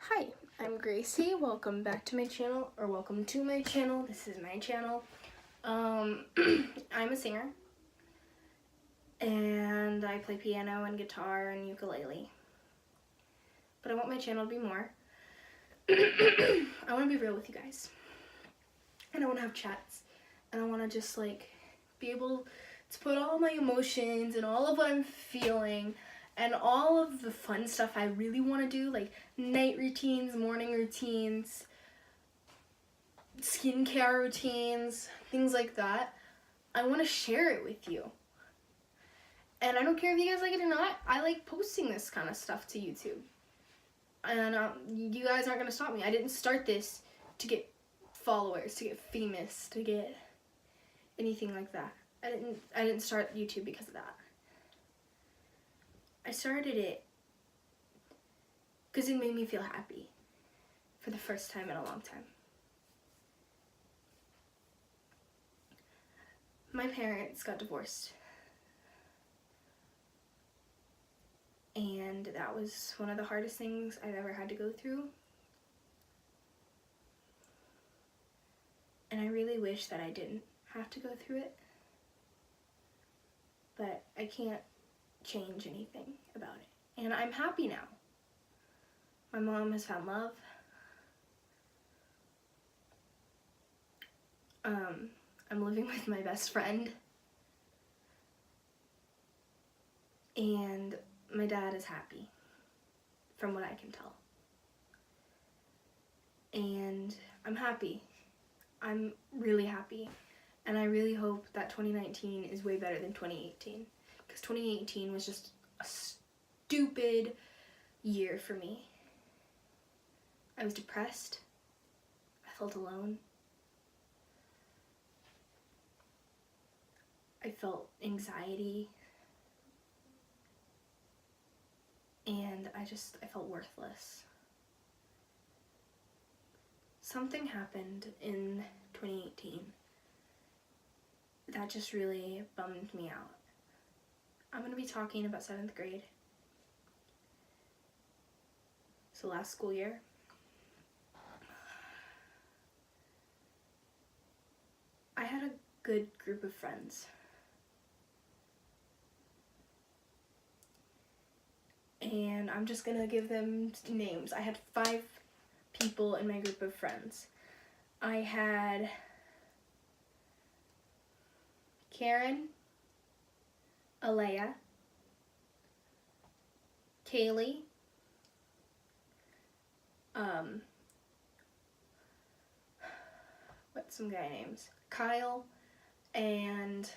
Hi, I'm Gracie. Welcome back to my channel, or welcome to my channel. This is my channel. I'm a singer, and I play piano and guitar and ukulele. But I want my channel to be more. I want to be real with you guys, and I want to have chats, and I want to just be able to put all my emotions and all of what I'm feeling and all of the fun stuff I really want to do, like night routines, morning routines, skincare routines, things like that. I want to share it with you. And I don't care if you guys like it or not, I like posting this kind of stuff to YouTube. And you guys aren't going to stop me. I didn't start this to get followers, to get famous, to get anything like that. I didn't start YouTube because of that. I started it because it made me feel happy for the first time in a long time. My parents got divorced. And that was one of the hardest things I've ever had to go through. And I really wish that I didn't have to go through it. But I can't change anything about it. And I'm happy now. My mom has found love. I'm living with my best friend. And my dad is happy, from what I can tell. And I'm happy. I'm really happy. And I really hope that 2019 is way better than 2018. Because 2018 was just a stupid year for me. I was depressed. I felt alone. I felt anxiety. And I felt worthless. Something happened in 2018 that just really bummed me out. I'm going to be talking about 7th grade. So last school year. I had a good group of friends. And I'm just going to give them names. I had 5 people in my group of friends. I had Karen, Alea, Kaylee, what's some guy names? Kyle, and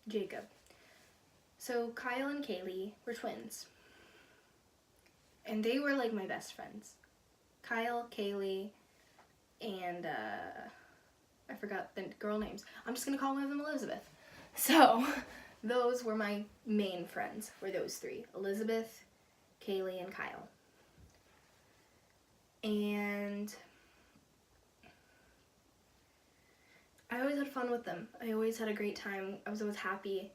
Jacob. So Kyle and Kaylee were twins. And they were like my best friends. Kyle, Kaylee, and I forgot the girl names. I'm just gonna call one of them Elizabeth. So those were my main friends, were those 3. Elizabeth, Kaylee, and Kyle. And I always had fun with them. I always had a great time. I was always happy.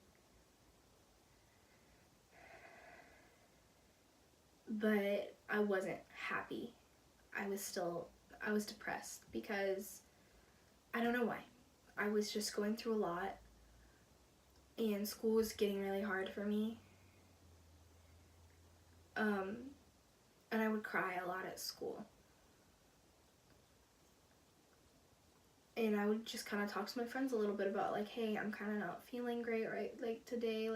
But I wasn't happy. I was depressed because I don't know why. I was just going through a lot and school was getting really hard for me. And I would cry a lot at school. And I would just kind of talk to my friends a little bit about hey, I'm kind of not feeling great today.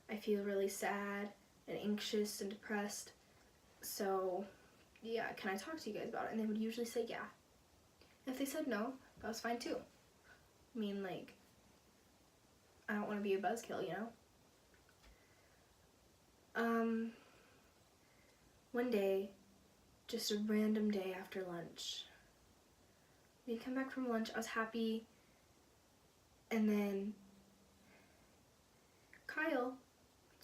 I feel really sad and anxious and depressed. So yeah, can I talk to you guys about it? And they would usually say yeah. If they said no, that was fine too. I mean, I don't want to be a buzzkill, you know? One day, just a random day after lunch, we'd come back from lunch, I was happy, and then Kyle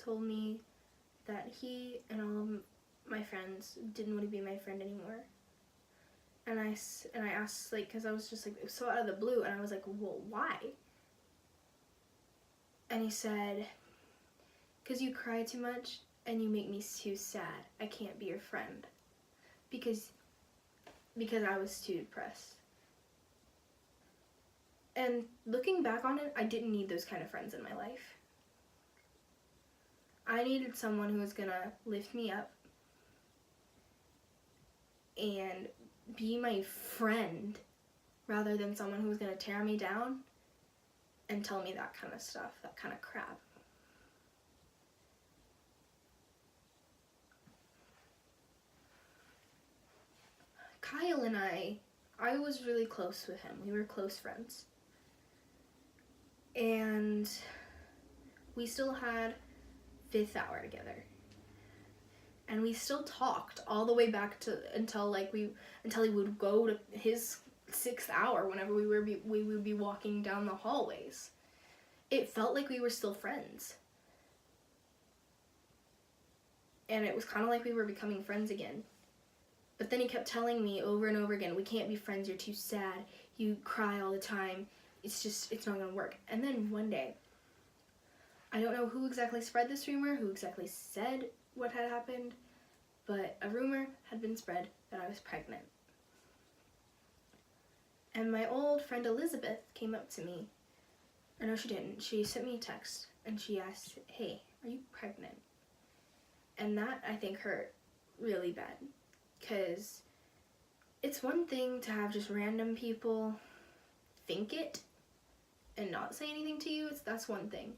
told me that he and all of my friends didn't want to be my friend anymore. And I asked, because I was just it was so out of the blue, and I was like, well, why? And he said because you cry too much and you make me too sad. I can't be your friend because I was too depressed. And looking back on it, I didn't need those kind of friends in my life. I needed someone who was gonna lift me up and be my friend rather than someone who was gonna tear me down and tell me that kind of stuff, that kind of crap. Kyle and I was really close with him. We were close friends. And we still had 5th hour together. And we still talked all the way back to until he would go to his 6th hour whenever we would be walking down the hallways. It felt like we were still friends. And it was kind of like we were becoming friends again. But then he kept telling me over and over again, we can't be friends, you're too sad, you cry all the time, it's not gonna work. And then one day, I don't know who exactly spread this rumor, who exactly said what had happened, but a rumor had been spread that I was pregnant. And my old friend Elizabeth came up to me, or no she didn't, she sent me a text and she asked, hey, are you pregnant? And that I think hurt really bad. Because it's one thing to have just random people think it and not say anything to you. That's one thing.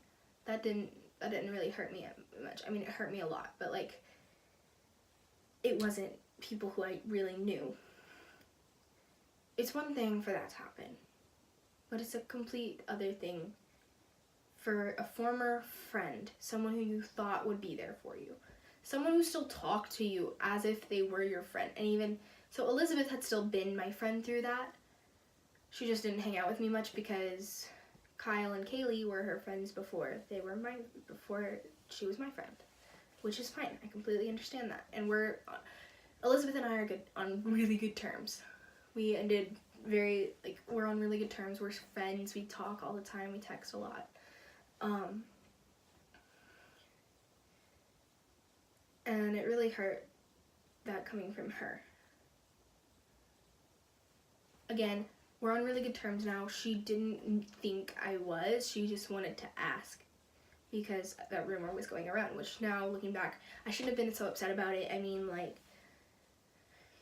That didn't really hurt me much. I mean, it hurt me a lot, but like, it wasn't people who I really knew. It's one thing for that to happen, but it's a complete other thing for a former friend, someone who you thought would be there for you. Someone who still talked to you as if they were your friend. And even, so Elizabeth had still been my friend through that. She just didn't hang out with me much because Kyle and Kaylee were her friends before she was my friend. Which is fine, I completely understand that. And Elizabeth and I are on really good terms. We ended we're on really good terms, we're friends, we talk all the time, we text a lot. And it really hurt that coming from her. Again, we're on really good terms now. She didn't think I was. She just wanted to ask because that rumor was going around, which now, looking back, I shouldn't have been so upset about it. I mean, like,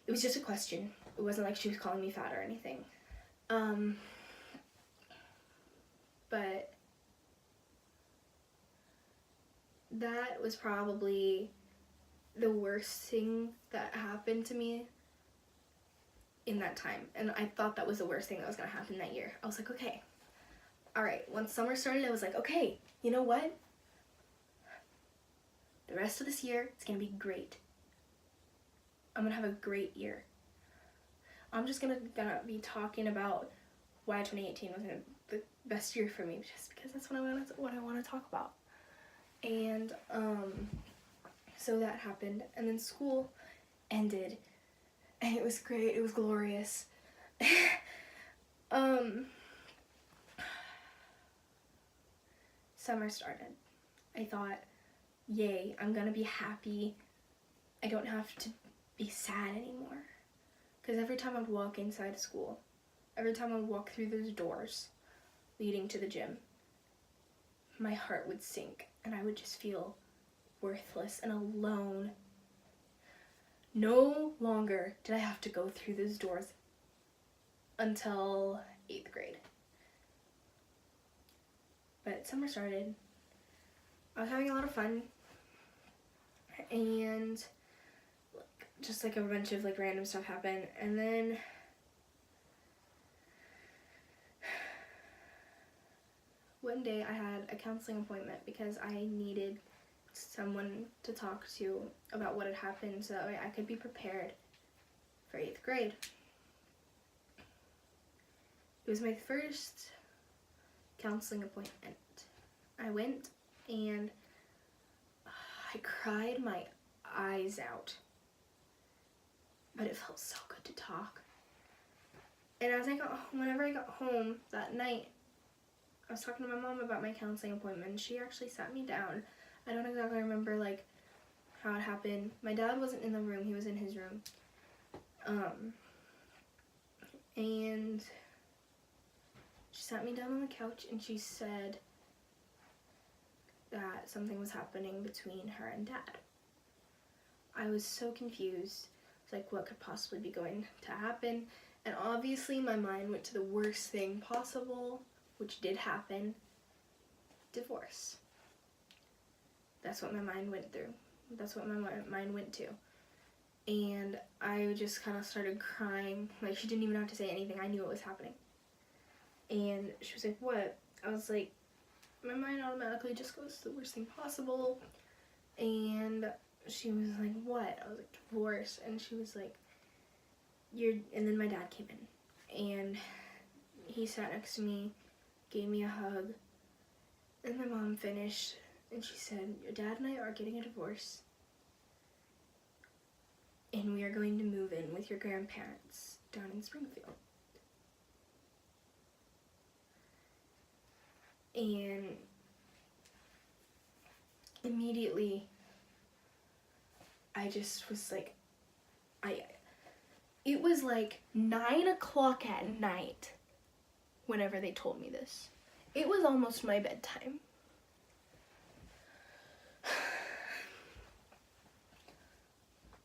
it was just a question. It wasn't like she was calling me fat or anything. But that was probably the worst thing that happened to me in that time. And I thought that was the worst thing that was going to happen that year. I was like, okay, all right. Once summer started, I was like, okay, you know what? The rest of this year, it's going to be great. I'm going to have a great year. I'm just gonna be talking about why 2018 was the best year for me, just because that's what I want to talk about. And so that happened, and then school ended, and it was great. It was glorious. Summer started. I thought, yay, I'm gonna be happy. I don't have to be sad anymore. Because every time I'd walk inside school, every time I'd walk through those doors leading to the gym, my heart would sink and I would just feel worthless and alone. No longer did I have to go through those doors until 8th grade. But summer started. I was having a lot of fun, and just like a bunch of like random stuff happened, and then one day I had a counseling appointment because I needed someone to talk to about what had happened so that way I could be prepared for 8th grade. It was my first counseling appointment. I went and I cried my eyes out, but it felt so good to talk. And whenever I got home that night, I was talking to my mom about my counseling appointment, and she actually sat me down I don't exactly remember like how it happened. My dad wasn't in the room, he was in his room. And she sat me down on the couch and she said that something was happening between her and Dad. I was so confused. It's like, what could possibly be going to happen? And obviously my mind went to the worst thing possible, which did happen: divorce. That's what my mind went through. That's what my mind went to. And I just kind of started crying. Like, she didn't even have to say anything. I knew what was happening. And she was like, what? I was like, my mind automatically just goes to the worst thing possible. And she was like, what? I was like, divorce. And she was like, and then my dad came in. And he sat next to me, gave me a hug. And my mom finished. And she said, your dad and I are getting a divorce. And we are going to move in with your grandparents down in Springfield. And immediately, I just was like, it was like 9 o'clock at night whenever they told me this. It was almost my bedtime.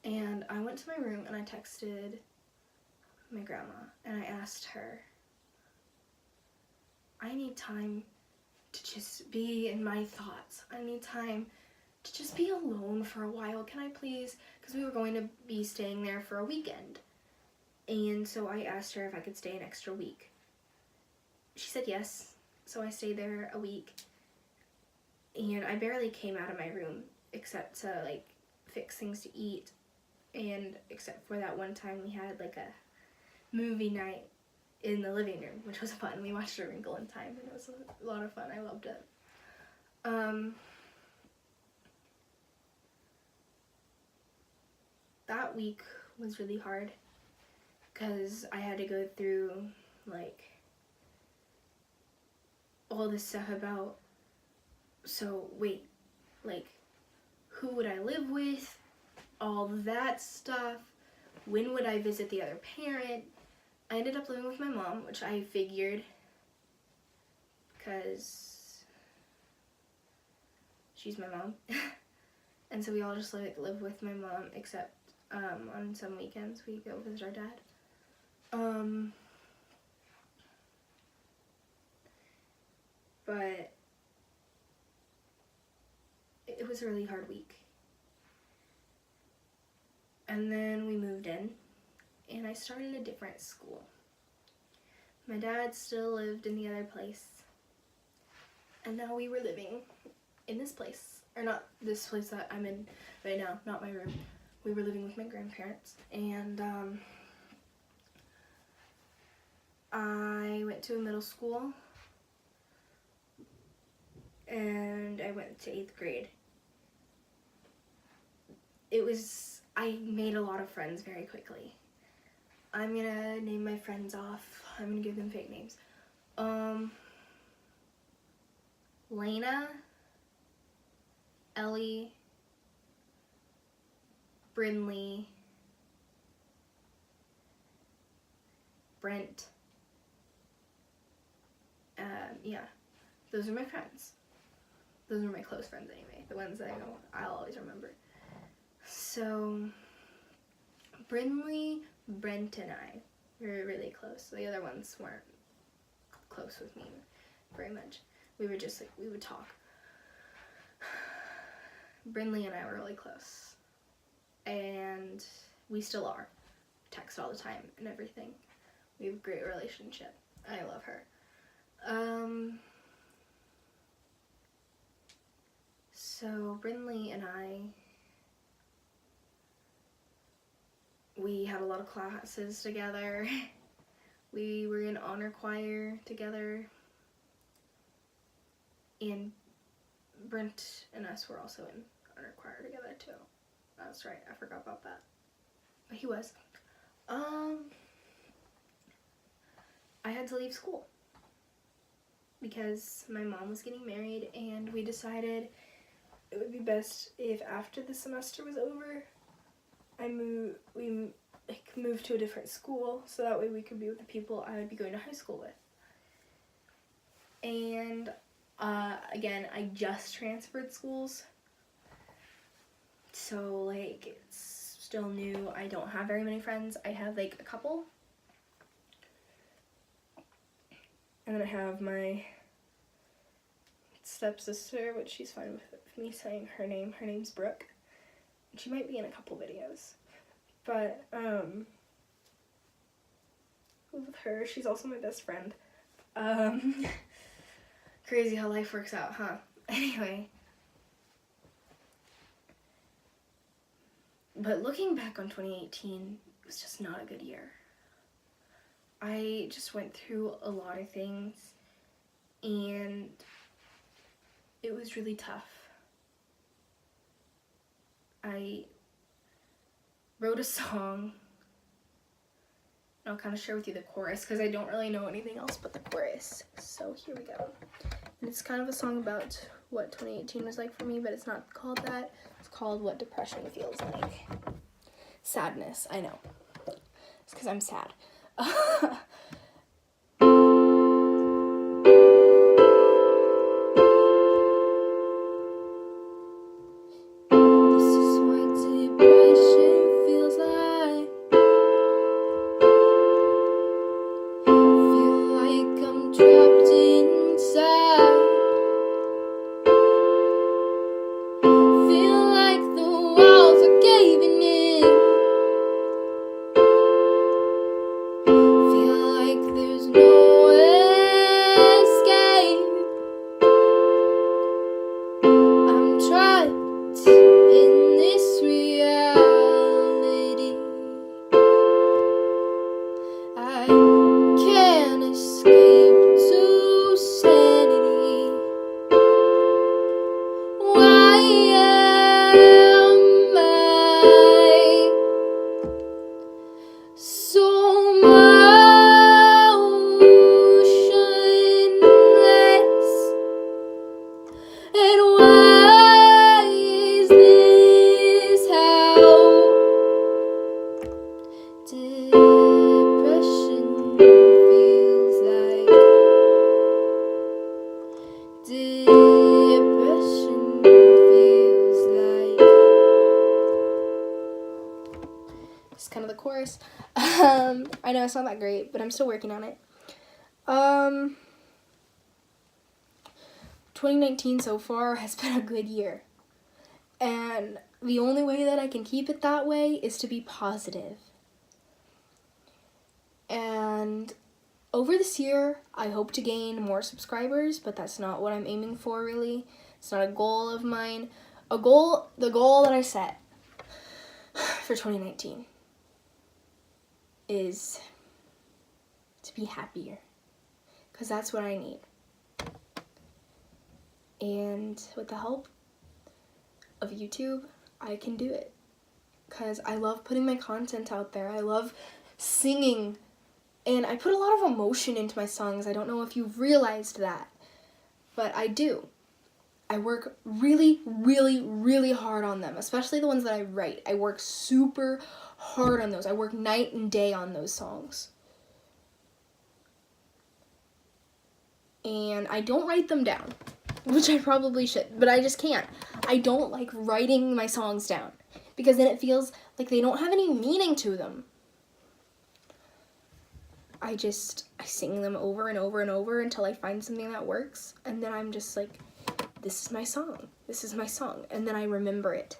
And I went to my room and I texted my grandma and I asked her, I need time to just be in my thoughts. I need time to just be alone for a while. Can I please? Because we were going to be staying there for a weekend. And so I asked her if I could stay an extra week. She said yes. So I stayed there a week. And I barely came out of my room except to like fix things to eat. And except for that one time we had like a movie night in the living room, which was fun. We watched A Wrinkle in Time and it was a lot of fun. I loved it. That week was really hard because I had to go through like all this stuff about, so wait, like who would I live with, all that stuff, when would I visit the other parent. I ended up living with my mom, which I figured because she's my mom. And so we all just like live with my mom, except on some weekends we go visit our dad. But it was a really hard week. And then we moved in and I started a different school. My dad still lived in the other place. And now we were living in this place. Or not this place that I'm in right now, not my room. We were living with my grandparents. And I went to a middle school. And I went to 8th grade. I made a lot of friends very quickly. I'm gonna name my friends off. I'm gonna give them fake names. Lena, Ellie, Brinley, Brent. Yeah, those are my friends. Those are my close friends anyway, the ones that I'll always remember. So, Brinley, Brent, and I were really close. The other ones weren't close with me very much. We were just like, we would talk. Brinley and I were really close. And we still are. Text all the time and everything. We have a great relationship. I love her. So Brinley and I, we had a lot of classes together. We were in honor choir together. And Brent and us were also in honor choir together too. That's right, I forgot about that. But he was. I had to leave school because my mom was getting married and we decided it would be be best if after the semester was over, we moved to a different school, so that way we could be with the people I would be going to high school with. And again, I just transferred schools, so like it's still new. I don't have very many friends. I have like a couple, and then I have my stepsister, which she's fine with me saying her name. Her name's Brooke. She might be in a couple videos, but with her, she's also my best friend. Crazy how life works out, huh? Anyway, but looking back on 2018, it was just not a good year. I just went through a lot of things, and it was really tough. I wrote a song. I'll kind of share with you the chorus because I don't really know anything else but the chorus. So here we go. And it's kind of a song about what 2018 was like for me, but it's not called that. It's called What Depression Feels Like. Sadness, I know. It's because I'm sad. Kind of the chorus. I know it's not that great, but I'm still working on it. 2019 so far has been a good year, and the only way that I can keep it that way is to be positive. And over this year, I hope to gain more subscribers, but that's not what I'm aiming for, really. It's not a goal of mine. The goal that I set for 2019 is to be happier, because that's what I need. And with the help of YouTube, I can do it, because I love putting my content out there. I love singing, and I put a lot of emotion into my songs. I don't know if you've realized that, but I do. I work really, really, really hard on them, especially the ones that I write. I work super hard on those. I work night and day on those songs. And I don't write them down, which I probably should, but I just can't. I don't like writing my songs down, because then it feels like they don't have any meaning to them. I sing them over and over and over until I find something that works, and then I'm just like, this is my song. This is my song. And then I remember it.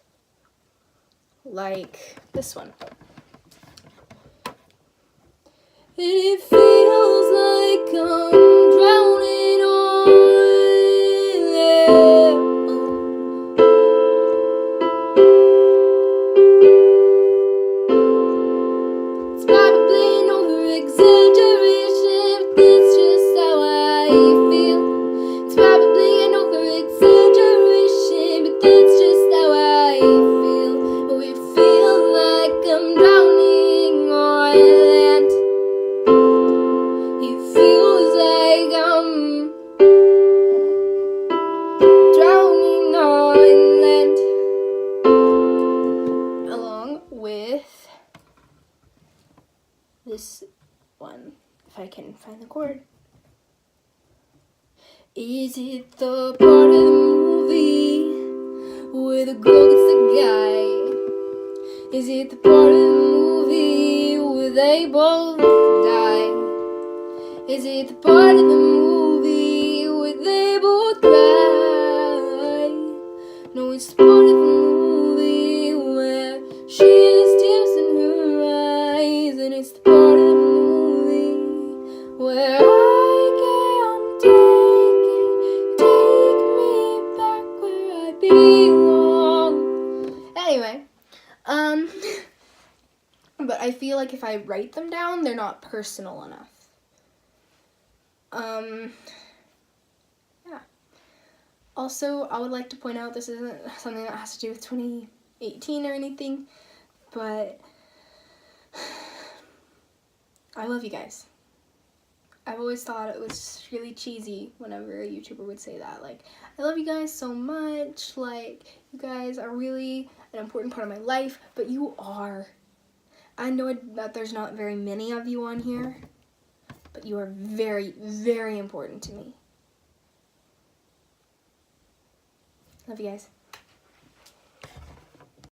Like this one. And it feels like I'm drowning on air. It's probably an over-exaggeration, but that's just how I feel. It's probably an over-exaggeration, but that's just how I feel. Oh, it feels like I'm drowning on land. It feels like find the chord. Is it the part of the movie where the girl gets the guy? Is it the part of the movie where they both die? Is it the part of the movie where they both cry? No, it's the part of the movie where she has tears in her eyes. And it's the part of the movie where I can't take me back where I belong. Anyway, but I feel like if I write them down, they're not personal enough. Yeah. Also, I would like to point out this isn't something that has to do with 2018 or anything, but I love you guys. I've always thought it was really cheesy whenever a YouTuber would say that. Like, I love you guys so much. Like, you guys are really an important part of my life, but you are. I know that there's not very many of you on here, but you are very, very important to me. Love you guys.